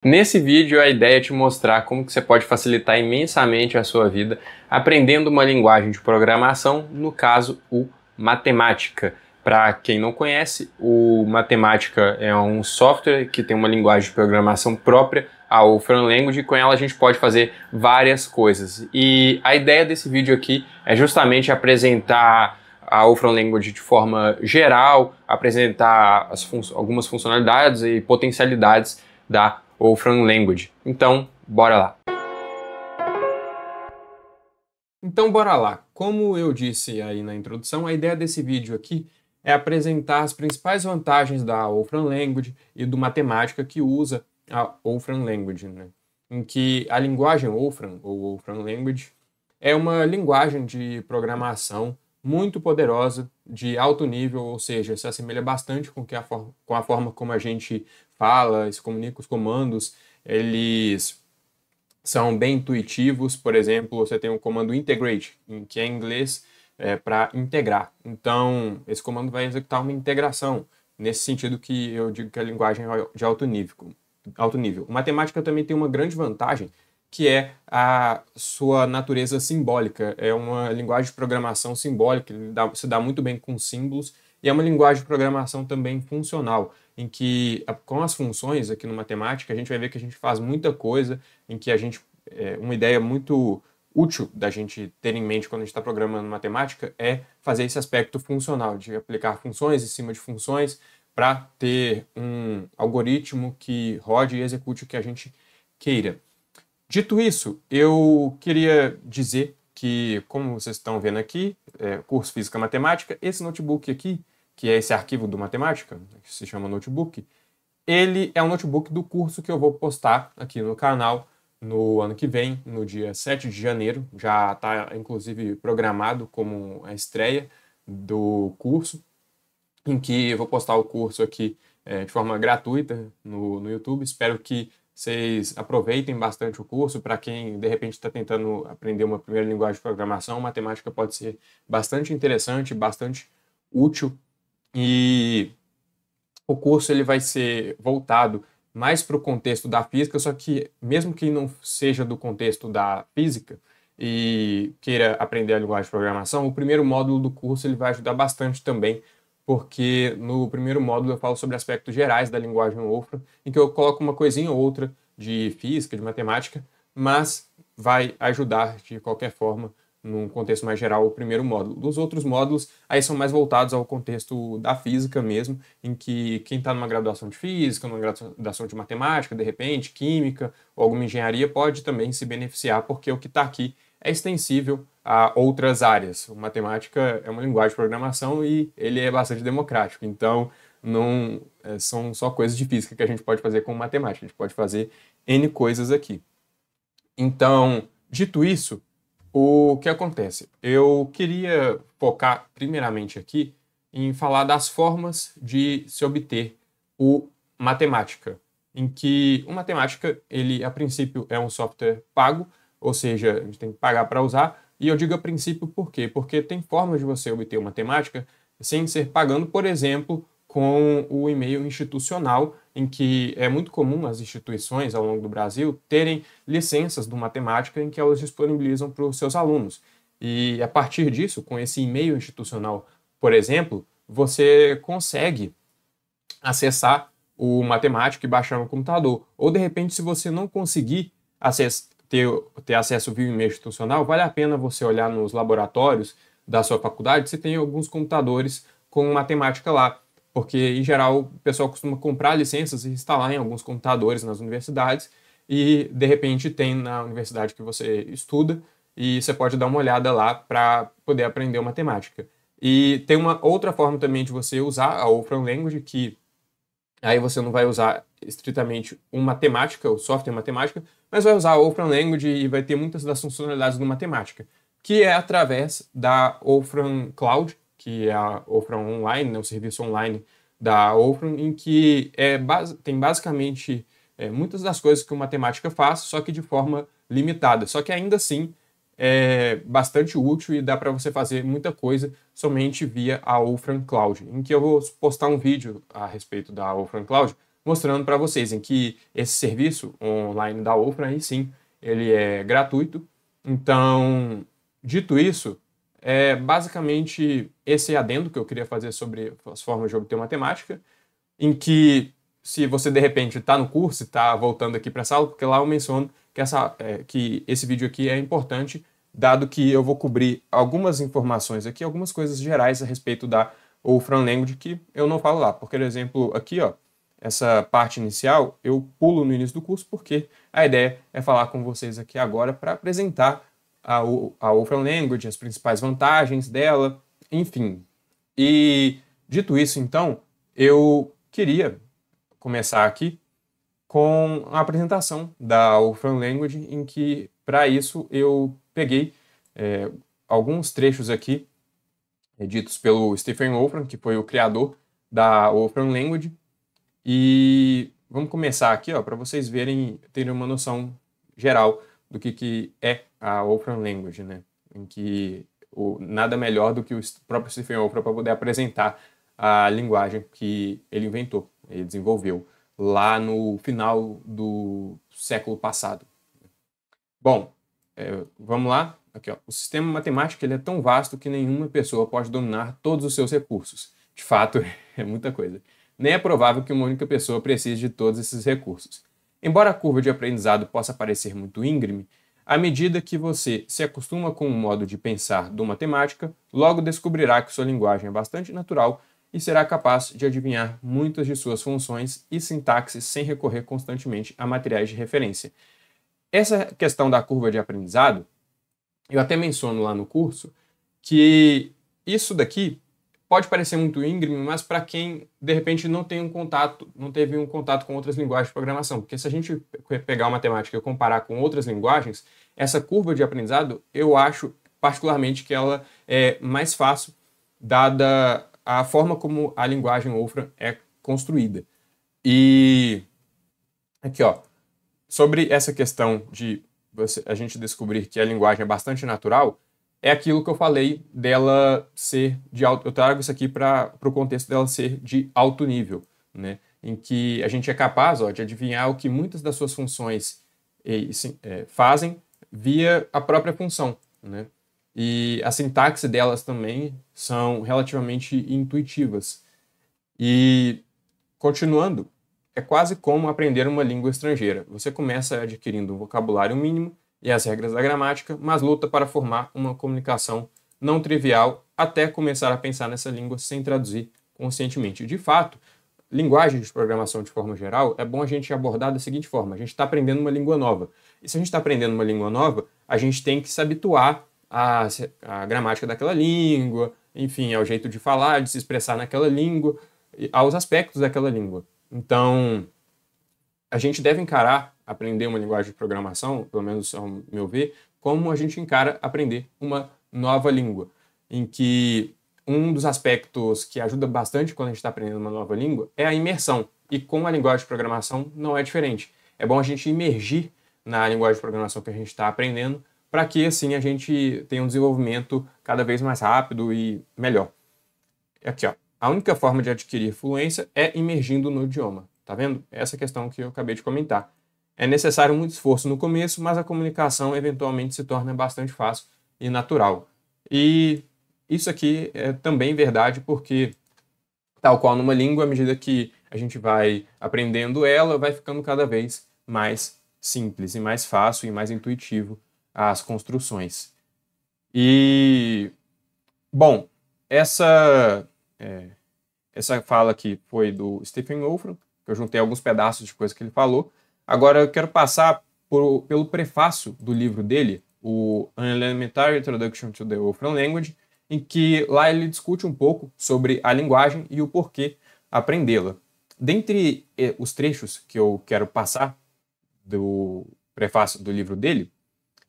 Nesse vídeo a ideia é te mostrar como que você pode facilitar imensamente a sua vida aprendendo uma linguagem de programação, no caso o Matemática. Para quem não conhece, o Matemática é um software que tem uma linguagem de programação própria, a Wolfram Language, e com ela a gente pode fazer várias coisas. E a ideia desse vídeo aqui é justamente apresentar a Wolfram Language de forma geral, apresentar algumas funcionalidades e potencialidades da Wolfram Language. Então, bora lá. Então, bora lá. Como eu disse aí na introdução, a ideia desse vídeo aqui é apresentar as principais vantagens da Wolfram Language e do Matemática que usa a Wolfram Language, né? Em que a linguagem Wolfram, ou Wolfram Language, é uma linguagem de programação muito poderosa, de alto nível, ou seja, se assemelha bastante com a forma como a gente fala e se comunica. Os comandos, eles são bem intuitivos. Por exemplo, você tem o comando integrate, que é em inglês para integrar. Então, esse comando vai executar uma integração, nesse sentido que eu digo que a linguagem é de alto nível. O Matemática também tem uma grande vantagem, que é a sua natureza simbólica. É uma linguagem de programação simbólica, se dá muito bem com símbolos, e é uma linguagem de programação também funcional, em que com as funções aqui no Matemática a gente vai ver que a gente faz muita coisa, em que a gente, uma ideia muito útil da gente ter em mente quando a gente está programando matemática é fazer esse aspecto funcional, de aplicar funções em cima de funções para ter um algoritmo que rode e execute o que a gente queira. Dito isso, eu queria dizer que, como vocês estão vendo aqui, curso Física Matemática, esse notebook aqui, que é esse arquivo do Matemática, que se chama notebook, ele é um notebook do curso que eu vou postar aqui no canal no ano que vem, no dia 7 de janeiro. Já está, inclusive, programado como a estreia do curso, em que eu vou postar o curso aqui de forma gratuita no YouTube. Espero que vocês aproveitem bastante o curso. Para quem, de repente, está tentando aprender uma primeira linguagem de programação, matemática pode ser bastante interessante, bastante útil. E o curso ele vai ser voltado mais para o contexto da física, só que mesmo que não seja do contexto da física e queira aprender a linguagem de programação, o primeiro módulo do curso ele vai ajudar bastante também, porque no primeiro módulo eu falo sobre aspectos gerais da linguagem Wolfram, em que eu coloco uma coisinha ou outra de física, de matemática, mas vai ajudar de qualquer forma num contexto mais geral o primeiro módulo. Dos outros módulos aí são mais voltados ao contexto da física mesmo, em que quem está numa graduação de física, numa graduação de matemática, de repente, química ou alguma engenharia pode também se beneficiar, porque o que está aqui é extensível a outras áreas. O matemática é uma linguagem de programação e ele é bastante democrático, então não são só coisas de física que a gente pode fazer com matemática, a gente pode fazer N coisas aqui. Então, dito isso, o que acontece? Eu queria focar primeiramente aqui em falar das formas de se obter o Matemática, em que o Matemática, ele a princípio é um software pago, ou seja, a gente tem que pagar para usar, e eu digo a princípio por quê? Porque tem formas de você obter o Matemática sem ser pagando, por exemplo, com o e-mail institucional, em que é muito comum as instituições ao longo do Brasil terem licenças do Matemática em que elas disponibilizam para os seus alunos. E a partir disso, com esse e-mail institucional, por exemplo, você consegue acessar o Matemática e baixar no computador. Ou, de repente, se você não conseguir ter acesso via e-mail institucional, vale a pena você olhar nos laboratórios da sua faculdade se tem alguns computadores com matemática lá. Porque, em geral, o pessoal costuma comprar licenças e instalar em alguns computadores nas universidades e, de repente, tem na universidade que você estuda e você pode dar uma olhada lá para poder aprender matemática. E tem uma outra forma também de você usar a Wolfram Language, que aí você não vai usar estritamente o matemática, o software matemática, mas vai usar a Wolfram Language e vai ter muitas das funcionalidades do matemática, que é através da Wolfram Cloud, que é a Wolfram Online, né, o serviço online da Wolfram, em que tem basicamente muitas das coisas que o matemática faz, só que de forma limitada. Só que ainda assim é bastante útil e dá para você fazer muita coisa somente via a Wolfram Cloud, em que eu vou postar um vídeo a respeito da Wolfram Cloud mostrando para vocês em que esse serviço online da Wolfram, aí sim, ele é gratuito. Então, dito isso, é basicamente esse adendo que eu queria fazer sobre as formas de obter matemática, em que, se você de repente está no curso e está voltando aqui para a sala, porque lá eu menciono que esse vídeo aqui é importante, dado que eu vou cobrir algumas informações aqui, algumas coisas gerais a respeito da Wolfram Language que eu não falo lá. Por exemplo, aqui, ó, essa parte inicial eu pulo no início do curso, porque a ideia é falar com vocês aqui agora para apresentar a Wolfram Language, as principais vantagens dela, enfim. E dito isso, então, eu queria começar aqui com a apresentação da Wolfram Language, em que, para isso, eu peguei alguns trechos aqui, ditos pelo Stephen Wolfram, que foi o criador da Wolfram Language, e vamos começar aqui, para vocês terem uma noção geral do que é a Wolfram Language, né? Em que nada melhor do que o próprio Stephen Wolfram para poder apresentar a linguagem que ele inventou, ele desenvolveu lá no final do século passado. Bom, vamos lá. Aqui, ó. O sistema matemático ele é tão vasto que nenhuma pessoa pode dominar todos os seus recursos. De fato, é muita coisa. Nem é provável que uma única pessoa precise de todos esses recursos. Embora a curva de aprendizado possa parecer muito íngreme, à medida que você se acostuma com o modo de pensar do matemática, logo descobrirá que sua linguagem é bastante natural e será capaz de adivinhar muitas de suas funções e sintaxes sem recorrer constantemente a materiais de referência. Essa questão da curva de aprendizado, eu até menciono lá no curso que isso daqui pode parecer muito íngreme, mas para quem, de repente, não teve um contato com outras linguagens de programação. Porque se a gente pegar a matemática e comparar com outras linguagens, essa curva de aprendizado, eu acho particularmente que ela é mais fácil, dada a forma como a linguagem Wolfram é construída. E aqui, ó, sobre essa questão de a gente descobrir que a linguagem é bastante natural, é aquilo que eu falei dela ser de alto. Eu trago isso aqui para o contexto dela ser de alto nível, né? Em que a gente é capaz, ó, de adivinhar o que muitas das suas funções fazem via a própria função, né? E a sintaxe delas também são relativamente intuitivas. E, continuando, é quase como aprender uma língua estrangeira. Você começa adquirindo um vocabulário mínimo e as regras da gramática, mas luta para formar uma comunicação não trivial até começar a pensar nessa língua sem traduzir conscientemente. De fato, linguagem de programação de forma geral, é bom a gente abordar da seguinte forma: a gente está aprendendo uma língua nova. E se a gente está aprendendo uma língua nova, a gente tem que se habituar à gramática daquela língua, enfim, ao jeito de falar, de se expressar naquela língua, aos aspectos daquela língua. Então, a gente deve encarar aprender uma linguagem de programação, pelo menos ao meu ver, como a gente encara aprender uma nova língua, em que um dos aspectos que ajuda bastante quando a gente está aprendendo uma nova língua é a imersão. E com a linguagem de programação não é diferente. É bom a gente imergir na linguagem de programação que a gente está aprendendo, para que assim a gente tenha um desenvolvimento cada vez mais rápido e melhor. Aqui, ó. A única forma de adquirir fluência é imergindo no idioma. Tá vendo? Essa questão que eu acabei de comentar. É necessário muito esforço no começo, mas a comunicação eventualmente se torna bastante fácil e natural. E isso aqui é também verdade porque, tal qual numa língua, à medida que a gente vai aprendendo ela, vai ficando cada vez mais simples e mais fácil e mais intuitivo as construções. E, bom, essa fala aqui foi do Stephen Wolfram, que eu juntei alguns pedaços de coisa que ele falou. Agora eu quero passar pelo prefácio do livro dele, o An Elementary Introduction to the Wolfram Language, em que lá ele discute um pouco sobre a linguagem e o porquê aprendê-la. Dentre os trechos que eu quero passar do prefácio do livro dele,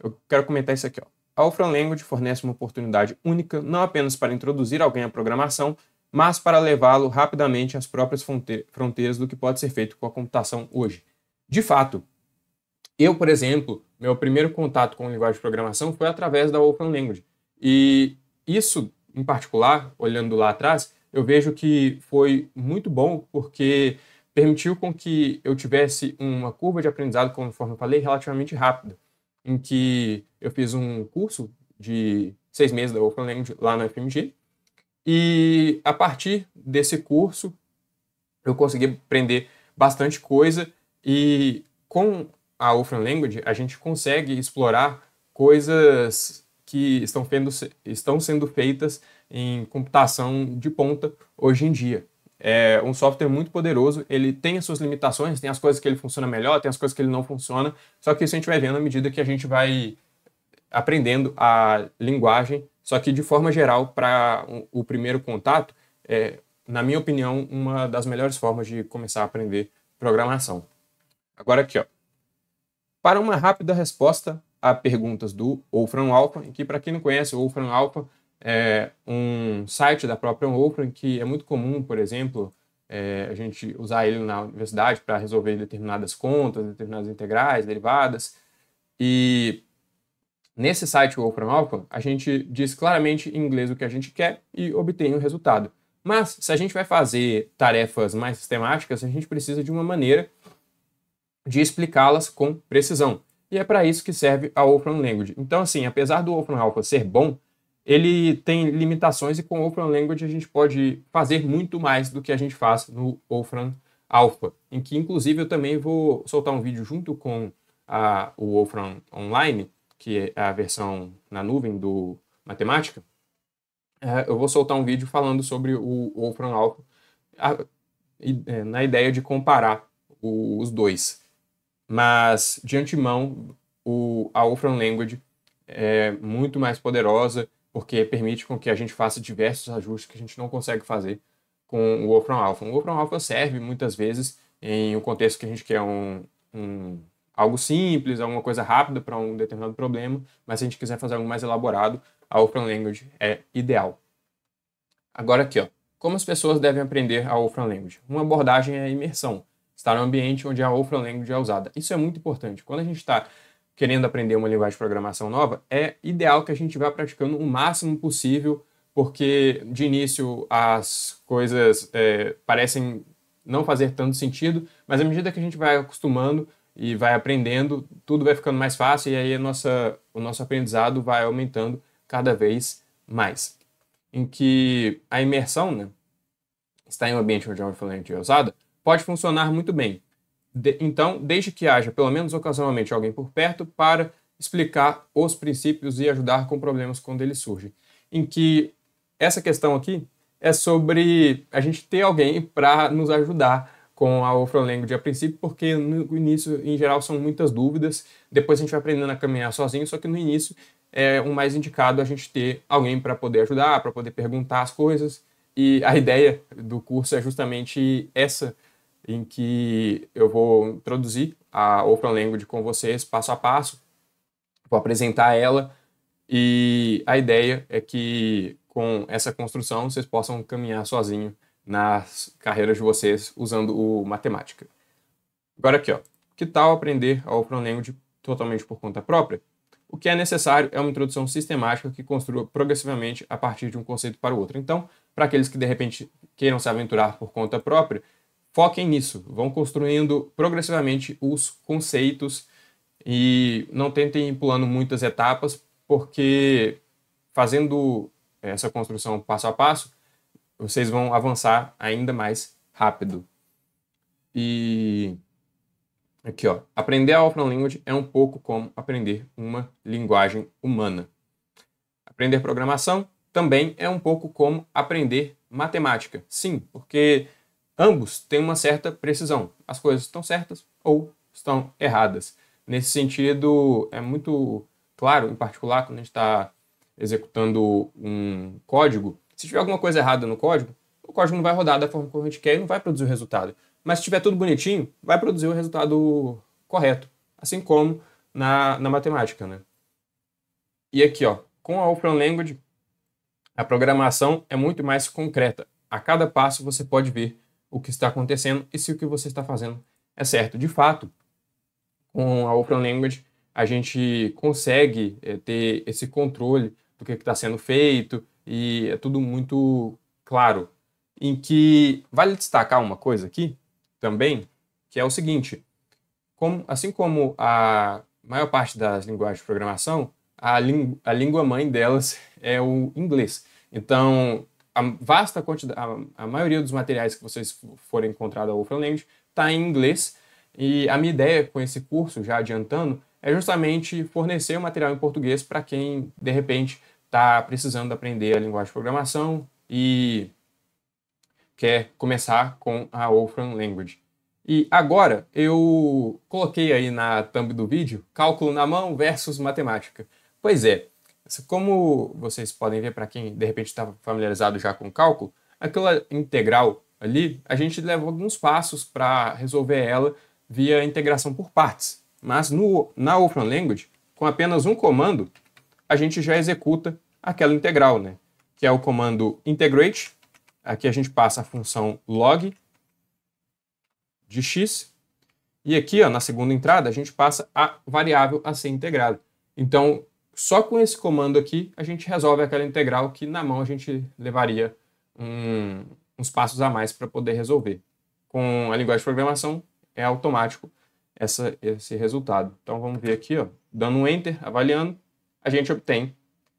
eu quero comentar isso aqui, ó. A Wolfram Language fornece uma oportunidade única não apenas para introduzir alguém à programação, mas para levá-lo rapidamente às próprias fronteiras do que pode ser feito com a computação hoje. De fato, eu, por exemplo, meu primeiro contato com a linguagem de programação foi através da Wolfram Language. E isso, em particular, olhando lá atrás, eu vejo que foi muito bom porque permitiu com que eu tivesse uma curva de aprendizado, conforme eu falei, relativamente rápida, em que eu fiz um curso de 6 meses da Wolfram Language lá no FMG, e a partir desse curso eu consegui aprender bastante coisa, e com a Wolfram Language a gente consegue explorar coisas que estão sendo feitas em computação de ponta hoje em dia. É um software muito poderoso, ele tem as suas limitações, tem as coisas que ele funciona melhor, tem as coisas que ele não funciona, só que isso a gente vai vendo à medida que a gente vai aprendendo a linguagem, só que de forma geral, para o primeiro contato, na minha opinião, uma das melhores formas de começar a aprender programação. Agora aqui, ó. Para uma rápida resposta a perguntas do Wolfram Alpha, que para quem não conhece, o Wolfram Alpha é um site da própria Wolfram que é muito comum, por exemplo, a gente usar ele na universidade para resolver determinadas contas, determinadas integrais, derivadas. E nesse site Wolfram Alpha, a gente diz claramente em inglês o que a gente quer e obtém o resultado. Mas, se a gente vai fazer tarefas mais sistemáticas, a gente precisa de uma maneira de explicá-las com precisão. E é para isso que serve a Wolfram Language. Então, assim, apesar do Wolfram Alpha ser bom, ele tem limitações e com o Wolfram Language a gente pode fazer muito mais do que a gente faz no Wolfram Alpha, em que, inclusive, eu também vou soltar um vídeo junto com o Wolfram Online, que é a versão na nuvem do Matemática. Eu vou soltar um vídeo falando sobre o Wolfram Alpha, na ideia de comparar os dois. Mas, de antemão, a Wolfram Language é muito mais poderosa, porque permite com que a gente faça diversos ajustes que a gente não consegue fazer com o Wolfram Alpha. O Wolfram Alpha serve muitas vezes em um contexto que a gente quer algo simples, alguma coisa rápida para um determinado problema, mas se a gente quiser fazer algo mais elaborado, a Wolfram Language é ideal. Agora aqui, ó, como as pessoas devem aprender a Wolfram Language? Uma abordagem é a imersão, estar no ambiente onde a Wolfram Language é usada. Isso é muito importante. Quando a gente está querendo aprender uma linguagem de programação nova, é ideal que a gente vá praticando o máximo possível, porque de início as coisas parecem não fazer tanto sentido, mas à medida que a gente vai acostumando e vai aprendendo, tudo vai ficando mais fácil e aí o nosso aprendizado vai aumentando cada vez mais. Em que a imersão, né, estar em um ambiente onde a Wolfram Language é usada, pode funcionar muito bem. Então, desde que haja, pelo menos ocasionalmente, alguém por perto para explicar os princípios e ajudar com problemas quando eles surgem. Em que essa questão aqui é sobre a gente ter alguém para nos ajudar com a Wolfram Language a princípio, porque no início, em geral, são muitas dúvidas, depois a gente vai aprendendo a caminhar sozinho, só que no início é o mais indicado a gente ter alguém para poder ajudar, para poder perguntar as coisas, e a ideia do curso é justamente essa, em que eu vou introduzir a Wolfram Language com vocês passo a passo, vou apresentar ela, e a ideia é que com essa construção vocês possam caminhar sozinho nas carreiras de vocês usando o matemática. Agora aqui, ó, que tal aprender a Wolfram Language totalmente por conta própria? O que é necessário é uma introdução sistemática que construa progressivamente a partir de um conceito para o outro. Então, para aqueles que de repente queiram se aventurar por conta própria, foquem nisso, vão construindo progressivamente os conceitos e não tentem ir pulando muitas etapas, porque fazendo essa construção passo a passo, vocês vão avançar ainda mais rápido. E aqui, ó, aprender a Wolfram Language é um pouco como aprender uma linguagem humana. Aprender programação também é um pouco como aprender matemática. Sim, porque ambos têm uma certa precisão. As coisas estão certas ou estão erradas. Nesse sentido, é muito claro, em particular, quando a gente está executando um código, se tiver alguma coisa errada no código, o código não vai rodar da forma como a gente quer e não vai produzir o resultado. Mas se tiver tudo bonitinho, vai produzir o resultado correto. Assim como na matemática, né? E aqui, ó, com a Wolfram Language, a programação é muito mais concreta. A cada passo você pode ver o que está acontecendo e se o que você está fazendo é certo. De fato, com a Wolfram Language, a gente consegue ter esse controle do que está sendo feito e é tudo muito claro. Em que vale destacar uma coisa aqui, também, que é o seguinte: assim como a maior parte das linguagens de programação, a língua mãe delas é o inglês. Então, a vasta quantidade, a maioria dos materiais que vocês forem encontrar da Wolfram Language está em inglês, e a minha ideia com esse curso, já adiantando, é justamente fornecer o material em português para quem, de repente, está precisando aprender a linguagem de programação e quer começar com a Wolfram Language. E agora eu coloquei aí na thumb do vídeo cálculo na mão versus matemática. Pois é, como vocês podem ver, para quem de repente está familiarizado já com cálculo, aquela integral ali, a gente leva alguns passos para resolver ela via integração por partes. Mas na Wolfram Language, com apenas um comando, a gente já executa aquela integral, né? Que é o comando integrate. Aqui a gente passa a função log de x, e aqui, ó, na segunda entrada, a gente passa a variável a ser integrada. Então, só com esse comando aqui, a gente resolve aquela integral que na mão a gente levaria uns passos a mais para poder resolver. Com a linguagem de programação, é automático esse resultado. Então, vamos ver aqui, ó, dando um Enter, avaliando, a gente obtém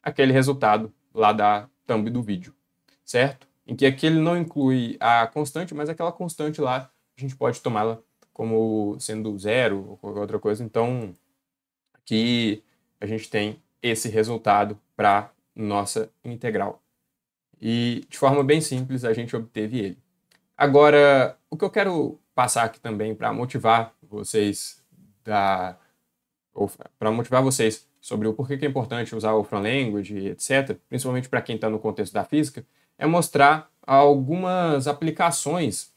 aquele resultado lá da thumb do vídeo, certo? Em que aqui ele não inclui a constante, mas aquela constante lá a gente pode tomá-la como sendo zero ou qualquer outra coisa. Então, aqui a gente tem esse resultado para nossa integral. E de forma bem simples a gente obteve ele. Agora, o que eu quero passar aqui também para motivar vocês sobre o porquê que é importante usar o Wolfram Language, etc., principalmente para quem está no contexto da física, é mostrar algumas aplicações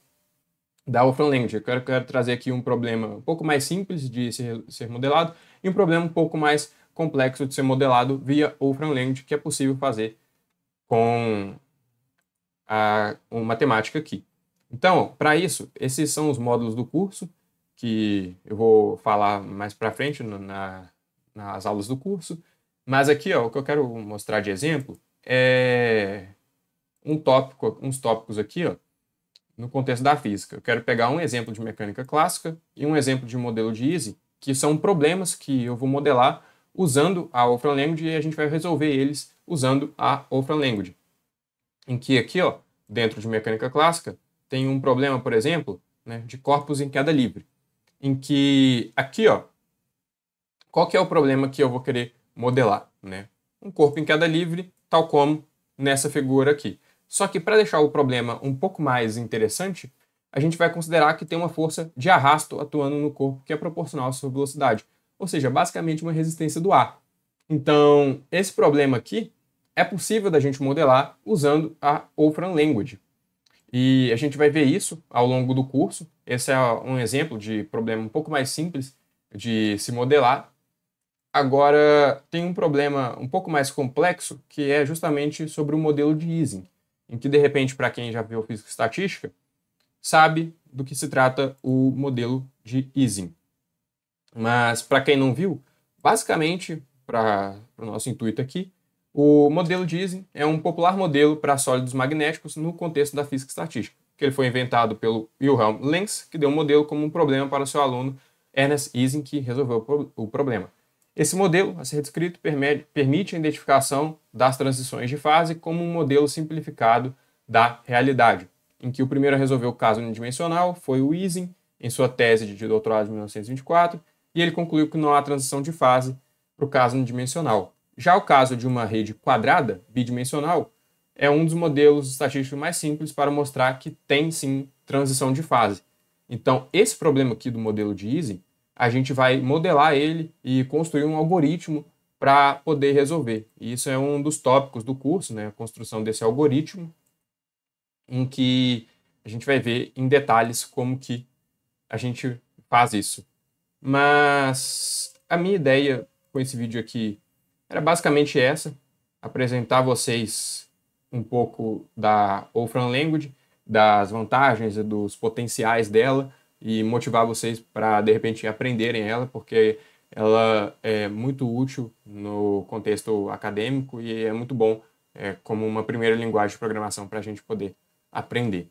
da Wolfram Language. Eu quero trazer aqui um problema um pouco mais simples de ser modelado e um problema um pouco mais complexo de ser modelado via Wolfram Language, que é possível fazer com uma matemática aqui. Então, para isso, esses são os módulos do curso, que eu vou falar mais para frente nas aulas do curso. Mas aqui, ó, o que eu quero mostrar de exemplo é uns tópicos aqui, ó, no contexto da física. Eu quero pegar um exemplo de mecânica clássica e um exemplo de modelo de Ising, que são problemas que eu vou modelar usando a Wolfram Language, e a gente vai resolver eles usando a Wolfram Language. Em que aqui, ó, dentro de mecânica clássica, tem um problema, por exemplo, né, de corpos em queda livre. Em que aqui, ó, qual que é o problema que eu vou querer modelar, né? Um corpo em queda livre, tal como nessa figura aqui. Só que para deixar o problema um pouco mais interessante, a gente vai considerar que tem uma força de arrasto atuando no corpo que é proporcional à sua velocidade. Ou seja, basicamente uma resistência do ar. Então, esse problema aqui é possível da gente modelar usando a Wolfram Language. E a gente vai ver isso ao longo do curso. Esse é um exemplo de problema um pouco mais simples de se modelar. Agora, tem um problema um pouco mais complexo, que é justamente sobre o modelo de Ising, em que, de repente, para quem já viu física e estatística, sabe do que se trata o modelo de Ising. Mas, para quem não viu, basicamente, para o nosso intuito aqui, o modelo de Ising é um popular modelo para sólidos magnéticos no contexto da física estatística, que ele foi inventado pelo Wilhelm Lenz, que deu um modelo como um problema para o seu aluno Ernest Ising, que resolveu o problema. Esse modelo, a ser descrito, permite a identificação das transições de fase como um modelo simplificado da realidade, em que o primeiro a resolver o caso unidimensional foi o Ising, em sua tese de doutorado de 1924, e ele concluiu que não há transição de fase para o caso unidimensional. Já o caso de uma rede quadrada, bidimensional, é um dos modelos estatísticos mais simples para mostrar que tem sim transição de fase. Então, esse problema aqui do modelo de Ising, a gente vai modelar ele e construir um algoritmo para poder resolver. E isso é um dos tópicos do curso, né? A construção desse algoritmo, em que a gente vai ver em detalhes como que a gente faz isso. Mas a minha ideia com esse vídeo aqui era basicamente essa: apresentar a vocês um pouco da Wolfram Language, das vantagens e dos potenciais dela, e motivar vocês para, de repente, aprenderem ela, porque ela é muito útil no contexto acadêmico e é muito bom como uma primeira linguagem de programação para a gente poder aprender.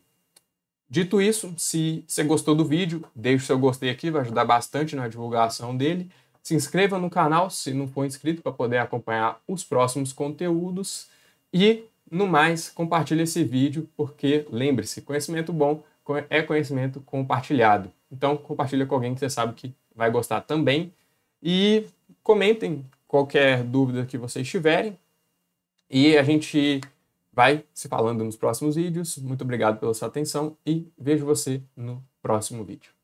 Dito isso, se você gostou do vídeo, deixe o seu gostei aqui, vai ajudar bastante na divulgação dele. Se inscreva no canal se não for inscrito para poder acompanhar os próximos conteúdos. E, no mais, compartilhe esse vídeo, porque, lembre-se, conhecimento bom é conhecimento compartilhado. Então, compartilha com alguém que você sabe que vai gostar também. E comentem qualquer dúvida que vocês tiverem. E a gente vai se falando nos próximos vídeos. Muito obrigado pela sua atenção e vejo você no próximo vídeo.